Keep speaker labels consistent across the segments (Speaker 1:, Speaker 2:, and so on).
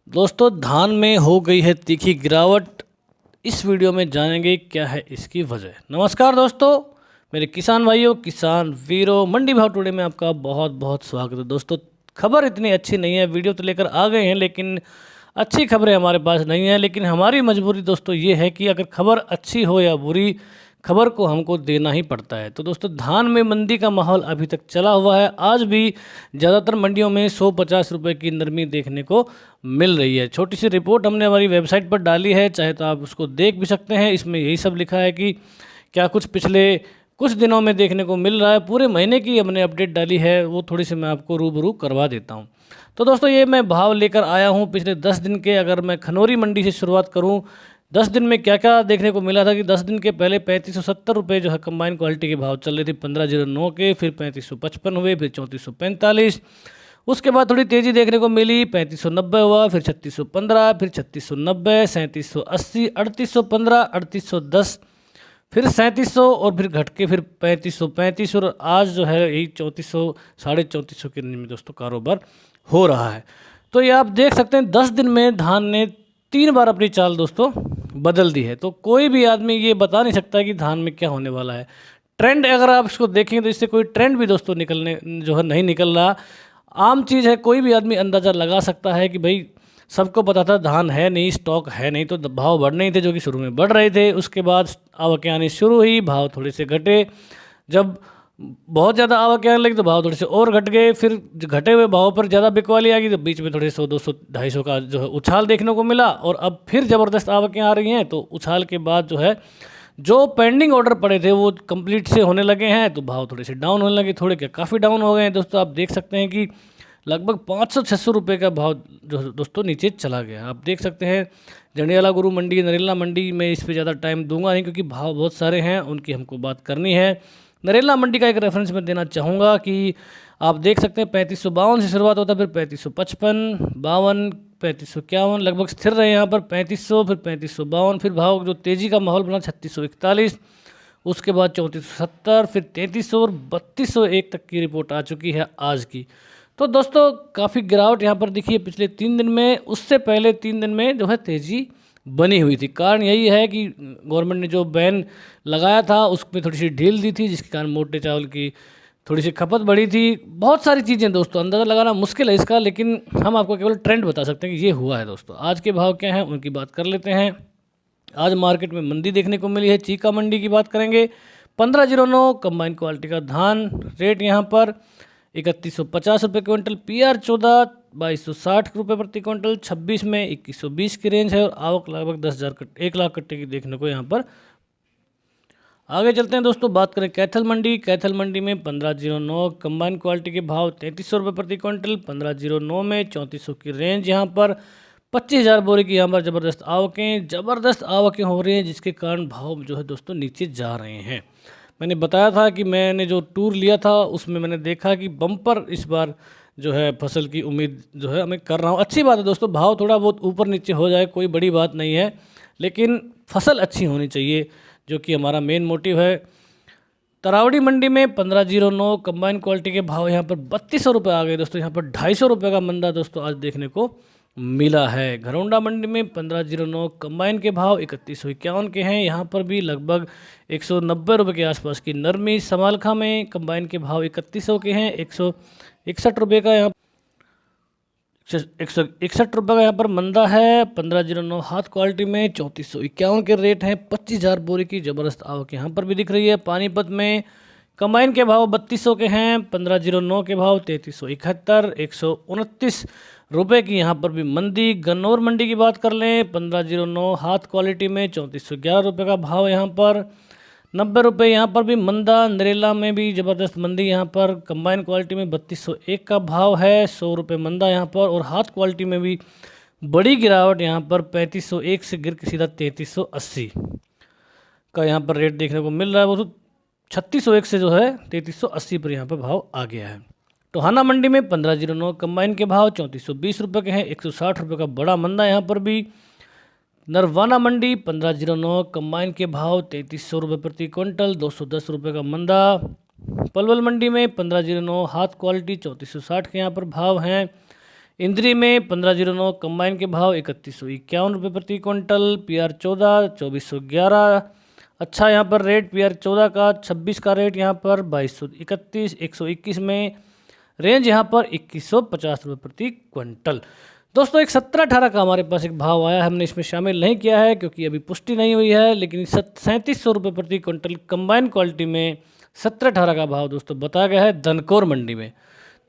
Speaker 1: दोस्तों धान में हो गई है तीखी गिरावट। इस वीडियो में जानेंगे क्या है इसकी वजह। नमस्कार दोस्तों, मेरे किसान भाइयों, किसान वीरों, मंडी भाव टुडे में आपका बहुत बहुत स्वागत है। दोस्तों खबर इतनी अच्छी नहीं है, वीडियो तो लेकर आ गए हैं लेकिन अच्छी खबरें हमारे पास नहीं है। लेकिन हमारी मजबूरी दोस्तों ये है कि अगर खबर अच्छी हो या बुरी, खबर को हमको देना ही पड़ता है। तो दोस्तों धान में मंदी का माहौल अभी तक चला हुआ है। आज भी ज़्यादातर मंडियों में 150 रुपये की नरमी देखने को मिल रही है। छोटी सी रिपोर्ट हमने हमारी वेबसाइट पर डाली है, चाहे तो आप उसको देख भी सकते हैं। इसमें यही सब लिखा है कि क्या कुछ पिछले कुछ दिनों में देखने को मिल रहा है। पूरे महीने की हमने अपडेट डाली है, वो थोड़ी सी मैं आपको रूबरू करवा देता हूँ। तो दोस्तों ये मैं भाव लेकर आया हूँ पिछले 10 दिन के। अगर मैं खनौरी मंडी से शुरुआत करूँ, 10 दिन में क्या क्या देखने को मिला था कि 10 दिन के पहले 3570 रुपये जो है कंबाइन क्वालिटी के भाव चल रहे थे 1509 के, फिर 3555 हुए, फिर 3445। उसके बाद थोड़ी तेज़ी देखने को मिली, 3590 हुआ, फिर 3615, फिर 3690, 3780, 3815, 3810, फिर 3700 और फिर घट के फिर 3535 और आज जो है यही 3400 3450 के रेंज में दोस्तों कारोबार हो रहा है। तो ये आप देख सकते हैं 10 दिन में धान ने 3 बार अपनी चाल दोस्तों बदल दी है। तो कोई भी आदमी ये बता नहीं सकता कि धान में क्या होने वाला है। ट्रेंड अगर आप इसको देखेंगे तो इससे कोई ट्रेंड भी दोस्तों निकलने जो है नहीं निकल रहा। आम चीज़ है, कोई भी आदमी अंदाज़ा लगा सकता है कि भाई सबको पता था धान है नहीं, स्टॉक है नहीं, तो भाव बढ़ नहीं थे जो कि शुरू में बढ़ रहे थे। उसके बाद आवकें आनी शुरू हुई, भाव थोड़े से घटे। जब बहुत ज़्यादा आवक आने लगी तो भाव थोड़े से और घट गए। फिर घटे हुए भाव पर ज़्यादा बिकवाली आ गई तो बीच में थोड़े 100 200 250 का जो है उछाल देखने को मिला। और अब फिर ज़बरदस्त आवकें आ रही हैं, तो उछाल के बाद जो है जो पेंडिंग ऑर्डर पड़े थे वो कंप्लीट से होने लगे हैं, तो भाव थोड़े से डाउन होने लगे। थोड़े क्या काफ़ी डाउन हो गए हैं दोस्तों। आप देख सकते हैं कि लगभग 500-600 रुपये का भाव जो दोस्तों नीचे चला गया। आप देख सकते हैं जंडियाला गुरु मंडी, नरेला मंडी में इस पर ज़्यादा टाइम दूंगा नहीं क्योंकि भाव बहुत सारे हैं, उनकी हमको बात करनी है। नरेला मंडी का एक रेफरेंस मैं देना चाहूँगा कि आप देख सकते हैं 3552 से शुरुआत होता है, फिर 3555, 52, 3551 लगभग स्थिर रहे यहाँ पर 3500, फिर 3552, फिर भाव जो तेज़ी का माहौल बना 3641, उसके बाद 3470, फिर 3300 और 3201 तक की रिपोर्ट आ चुकी है आज की। तो दोस्तों काफ़ी गिरावट यहाँ पर दिखी है पिछले 3 दिन में। उससे पहले 3 दिन में जो है तेज़ी बनी हुई थी। कारण यही है कि गवर्नमेंट ने जो बैन लगाया था उसमें थोड़ी सी ढील दी थी, जिसके कारण मोटे चावल की थोड़ी सी खपत बढ़ी थी। बहुत सारी चीज़ें दोस्तों, अंदाज़ा लगाना मुश्किल है इसका, लेकिन हम आपको केवल ट्रेंड बता सकते हैं कि ये हुआ है। दोस्तों आज के भाव क्या हैं उनकी बात कर लेते हैं। आज मार्केट में मंदी देखने को मिली है। चीका मंडी की बात करेंगे, 1509 कंबाइन क्वालिटी का धान रेट यहाँ पर 3150 रुपये क्विंटल, PR 14 2260 रुपये प्रति क्विंटल, 26 में 2120 की रेंज है और आवक लगभग 10,000 कट्टे 1 लाख कट्टे की देखने को यहाँ पर। आगे चलते हैं दोस्तों, बात करें कैथल मंडी। कैथल मंडी में 1509 कंबाइन क्वालिटी के भाव 3300 रुपये प्रति क्विंटल, 1509 में 3400 की रेंज यहाँ पर। 25,000 बोरे की यहाँ पर ज़बरदस्त आवकें हो रही हैं, जिसके कारण भाव जो है दोस्तों नीचे जा रहे हैं। मैंने बताया था कि मैंने जो टूर लिया था उसमें मैंने देखा कि बम्पर इस बार जो है फसल की उम्मीद जो है मैं कर रहा हूँ। अच्छी बात है दोस्तों, भाव थोड़ा बहुत ऊपर नीचे हो जाए कोई बड़ी बात नहीं है, लेकिन फसल अच्छी होनी चाहिए जो कि हमारा मेन मोटिव है। तरावड़ी मंडी में 1509 कंबाइन क्वालिटी के भाव यहाँ पर 3200 रुपये आ गए दोस्तों। यहाँ पर 250 रुपये का मंदा दोस्तों आज देखने को मिला है। घरौंडा मंडी में 1509 कंबाइन के भाव 3151 के हैं। यहाँ पर भी लगभग 190 रुपये के आसपास की नरमी। समालखा में कंबाइन के भाव 3100 के हैं, 161 रुपये का यहाँ 161 रुपये का यहाँ पर मंदा है। 1509 हाथ क्वालिटी में 3451 के रेट हैं। 25,000 बोरी की ज़बरदस्त आवक यहाँ पर भी दिख रही है। पानीपत में कंबाइन के भाव 3200 के हैं, 1509 के भाव 3371, 129 रुपये की यहाँ पर भी मंदी। गन्नौर मंडी की बात कर लें, 1509 हाथ क्वालिटी में 3411 रुपये का भाव यहाँ पर, 90 रुपये यहाँ पर भी मंदा। नरेला में भी ज़बरदस्त मंदी यहाँ पर। कंबाइन क्वालिटी में 3201 का भाव है, 100 रुपये मंदा यहाँ पर। और हाथ क्वालिटी में भी बड़ी गिरावट यहाँ पर 3501 से गिर के सीधा 3380 का यहाँ पर रेट देखने को मिल रहा है। वो तो 3601 से जो है 3380 पर यहाँ पर भाव आ गया है। टोहाना मंडी में 1509 कंबाइन के भाव 3420 रुपये के हैं, 160 रुपये का बड़ा मंदा यहाँ पर भी। नरवाना मंडी 1509 कंबाइन के भाव 3300 रुपये प्रति क्विंटल, 210 रुपये का मंदा। पलवल मंडी में 1509 हाथ क्वालिटी 3460 के यहाँ पर भाव हैं, इंद्री में 1509 कंबाइन के भाव 3151 रुपये प्रति क्विंटल। PR 14 2411 अच्छा यहाँ पर रेट PR 14 का। 26 का रेट यहाँ पर 2231। 121 में रेंज यहाँ पर 2150 रुपये प्रति क्विंटल। दोस्तों एक 17-18 का हमारे पास एक भाव आया है, हमने इसमें शामिल नहीं किया है क्योंकि अभी पुष्टि नहीं हुई है, लेकिन 3700 रुपये प्रति क्विंटल कंबाइन क्वालिटी में 17-18 का भाव दोस्तों बताया गया है धनकोर मंडी में।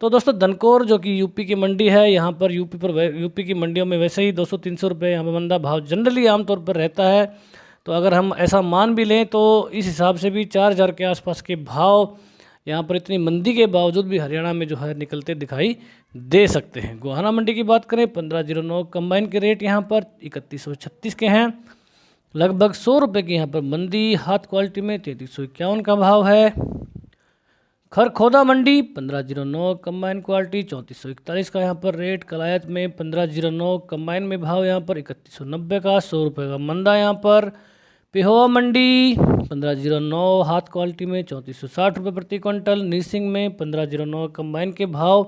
Speaker 1: तो दोस्तों धनकोर जो कि यूपी की मंडी है, यहाँ पर यूपी की मंडियों में वैसे ही 200-300 रुपये यहाँ पर मंदा भाव जनरली आमतौर पर रहता है। तो अगर हम ऐसा मान भी लें तो इस हिसाब से भी 4000 के आसपास के भाव यहाँ पर इतनी मंदी के बावजूद भी हरियाणा में जो है निकलते दिखाई दे सकते हैं। गोहाना मंडी की बात करें 1509 कंबाइन के रेट यहाँ पर 3136 के हैं। लगभग 100 रुपये की यहाँ पर मंदी। हाथ क्वालिटी में 3351 का भाव है। खरखोदा मंडी 1509 कंबाइन क्वालिटी 3441 का यहाँ पर रेट। कलायत में 1509 कंबाइन में भाव यहाँ पर 3190 का। 100 रुपये का मंदा यहाँ पर। पिहोवा मंडी 1509 हाथ क्वालिटी में 3460 रुपये प्रति क्विंटल। नीसिंग में 1509 कंबाइन के भाव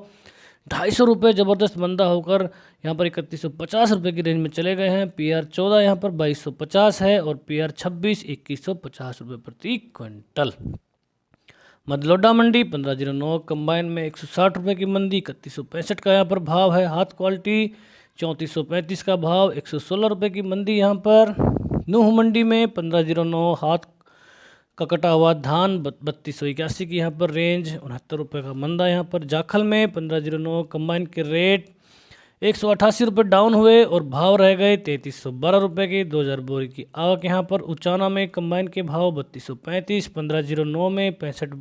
Speaker 1: 250 रुपये ज़बरदस्त मंदा होकर यहाँ पर 3150 रुपये की रेंज में चले गए हैं। PR 14 यहाँ पर 2250 है और PR 26 2150 रुपये प्रति क्विंटल। मदलोडा मंडी 1509 कंबाइन में 160 रुपये की मंदी। 3165 का यहाँ पर भाव है। हाथ क्वालिटी 3435 का भाव। 116 रुपये की मंदी यहाँ पर। नूह मंडी में 1509 हाथ का कटा हुआ धान 3281 की यहाँ पर रेंज। 69 रुपये का मंदा यहाँ पर। जाखल में 1509 कंबाइन के रेट 188 रुपये डाउन हुए और भाव रह गए 3312 रुपये के। 2000 बोरी की आवक यहाँ पर। उचाना में कंबाइन के भाव 3235। 1509 में 65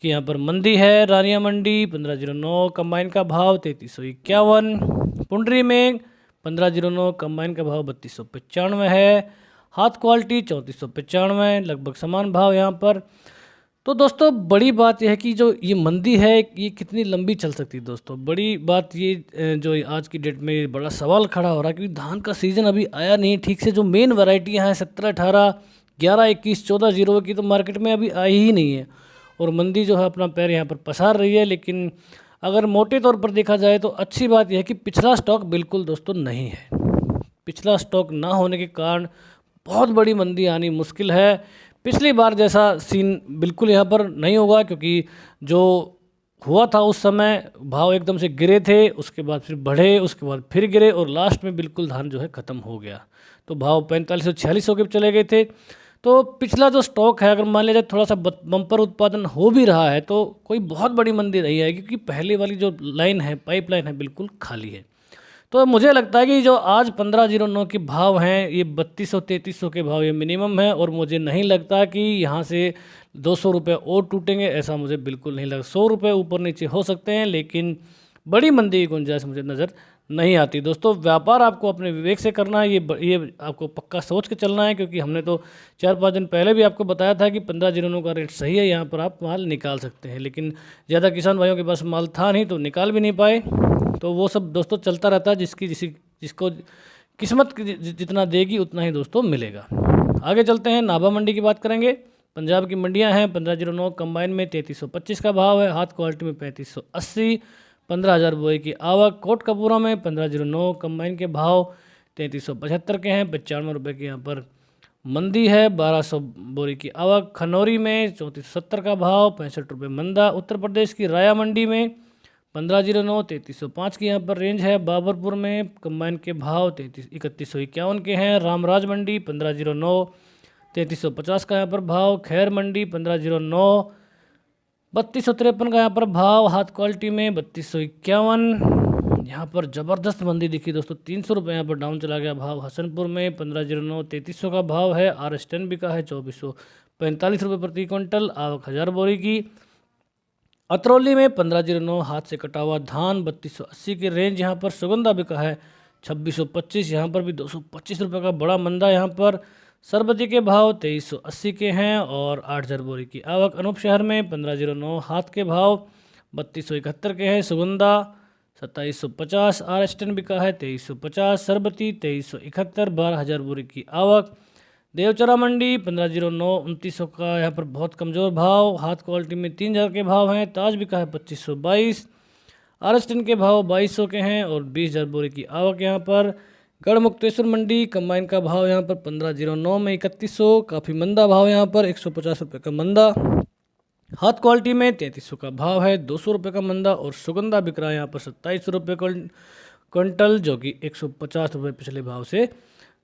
Speaker 1: की यहाँ पर मंदी है। रानिया मंडी 1509 कंबाइन का भाव 3351। पुंडरी में 1509 कंबाइन का भाव 3295 है। हाथ क्वालिटी 3495, लगभग समान भाव यहाँ पर। तो दोस्तों बड़ी बात यह है कि जो ये मंदी है ये कितनी लंबी चल सकती है। दोस्तों बड़ी बात ये जो आज की डेट में बड़ा सवाल खड़ा हो रहा है क्योंकि धान का सीज़न अभी आया नहीं ठीक से। जो मेन वैरायटियाँ हैं 17, 18, 11, 21, 14 जीरो की तो मार्केट में अभी आई ही नहीं है और मंदी जो है अपना पैर यहाँ पर पसार रही है। लेकिन अगर मोटे तौर पर देखा जाए तो अच्छी बात यह है कि पिछला स्टॉक बिल्कुल दोस्तों नहीं है। पिछला स्टॉक ना होने के कारण बहुत बड़ी मंदी आनी मुश्किल है। पिछली बार जैसा सीन बिल्कुल यहाँ पर नहीं होगा क्योंकि जो हुआ था उस समय भाव एकदम से गिरे थे, उसके बाद फिर बढ़े, उसके बाद फिर गिरे और लास्ट में बिल्कुल धान जो है ख़त्म हो गया। तो भाव 45-46 के चले गए थे। तो पिछला जो स्टॉक है अगर मान लिया जाए थोड़ा सा बम्पर उत्पादन हो भी रहा है तो कोई बहुत बड़ी मंदी नहीं आएगी क्योंकि पहले वाली जो लाइन है पाइपलाइन है बिल्कुल खाली है। तो मुझे लगता है कि जो आज 1509 के भाव हैं ये 3200-3300 के भाव ये मिनिमम है और मुझे नहीं लगता कि यहाँ से 200 रुपये और टूटेंगे, ऐसा मुझे बिल्कुल नहीं लगता। 100 रुपये ऊपर नीचे हो सकते हैं लेकिन बड़ी मंदी की गुंजाइश मुझे नज़र नहीं आती। दोस्तों व्यापार आपको अपने विवेक से करना है, ये आपको पक्का सोच के चलना है क्योंकि हमने तो 4-5 दिन पहले भी आपको बताया था कि 1509 का रेट सही है, यहाँ पर आप माल निकाल सकते हैं। लेकिन ज़्यादा किसान भाइयों के पास माल था नहीं तो निकाल भी नहीं पाए। तो वो सब दोस्तों चलता रहता है, जिसको किस्मत जितना देगी उतना ही दोस्तों मिलेगा। आगे चलते हैं, नाभा मंडी की बात करेंगे। पंजाब की मंडियां हैं। 1509 कंबाइन में 3325 का भाव है। हाथ क्वालिटी में 3580। 15000 बोरी की आवक। कोटकपूरा में 1509 कंबाइन के भाव 3375 के हैं। 95 रुपये की यहाँ पर मंदी है। 1200 बोरी की आवक। खनौरी में 3470 का भाव। 65 रुपये मंदा। उत्तर प्रदेश की राया मंडी में 1509 3305 की यहाँ पर रेंज है। बाबरपुर में कंबाइन के भाव 3151 के हैं। रामराज मंडी 1509 3350 का यहाँ पर भाव। खैर मंडी 1509 3253 का यहाँ पर भाव। हाथ क्वालिटी में 3251। यहाँ पर ज़बरदस्त मंदी दिखी दोस्तों, 300 रुपये यहाँ पर डाउन चला गया भाव। हसनपुर में 1509 3300 का भाव है। RS10 बिका है 2445 रुपये प्रति क्विंटल। आवक 1000 बोरी की। अतरौली में 1509 हाथ से कटा हुआ धान 3280 की रेंज यहाँ पर। सुगंधा बिका है 2625, यहाँ पर भी 225 रुपये का बड़ा मंदा यहाँ पर। सरबती के भाव 2380 के हैं और 8000 बोरी की आवक। अनूप शहर में 1509 हाथ के भाव 3271 के हैं। सुगंधा 2750, RS10 बिका है 2350, सरबती 2371, 12000 बोरी की आवक। देवचरा मंडी 1509 2900 का यहाँ पर बहुत कमज़ोर भाव। हाथ क्वालिटी में 3000 के भाव हैं। ताज बिका है 2522। RS10 के भाव 2200 के हैं और 20,000 बोरे की आवक यहाँ पर। गढ़मुक्तेश्वर मंडी कंबाइन का भाव यहाँ पर 1509 में 3100, काफ़ी मंदा भाव यहाँ पर 150 रुपये का मंदा। हाथ क्वालिटी में 3300 का भाव है, 200 रुपये का मंदा। और सुगंधा बिक रहा है यहाँ पर 2700 रुपये क्विंटल, जो कि 150 रुपये पिछले भाव से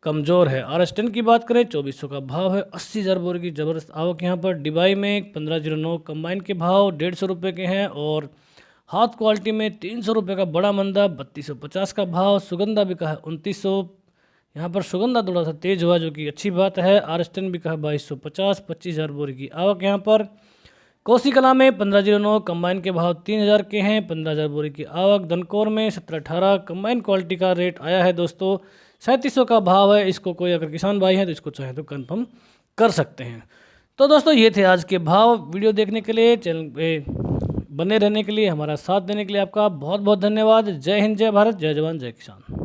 Speaker 1: कमज़ोर है। RS10 की बात करें 2400 का भाव है, 80,000 बोरे की ज़बरदस्त आवक यहाँ पर। डिबाई में 1509 कंबाइन के भाव 150 रुपये के हैं और हाथ क्वालिटी में 300 रुपये का बड़ा मंदा, 3250 का भाव। सुगंधा बिका है 2900, यहाँ पर सुगंधा थोड़ा सा तेज हुआ, जो कि अच्छी बात है। RS10 बिका है 2250, 25,000 बोरे की आवक यहाँ पर। कोसी कला में 1509 कंबाइन के भाव 3,000 के हैं, 15,000 बोरे की आवक। धनकौर में 1718 कंबाइन क्वालिटी का रेट आया है दोस्तों, 3700 का भाव है। इसको कोई अगर किसान भाई हैं तो इसको चाहे तो कंफर्म कर सकते हैं। तो दोस्तों ये थे आज के भाव। वीडियो देखने के लिए, चैनल पे बने रहने के लिए, हमारा साथ देने के लिए आपका बहुत बहुत धन्यवाद। जय हिंद, जय भारत, जय जवान, जय किसान।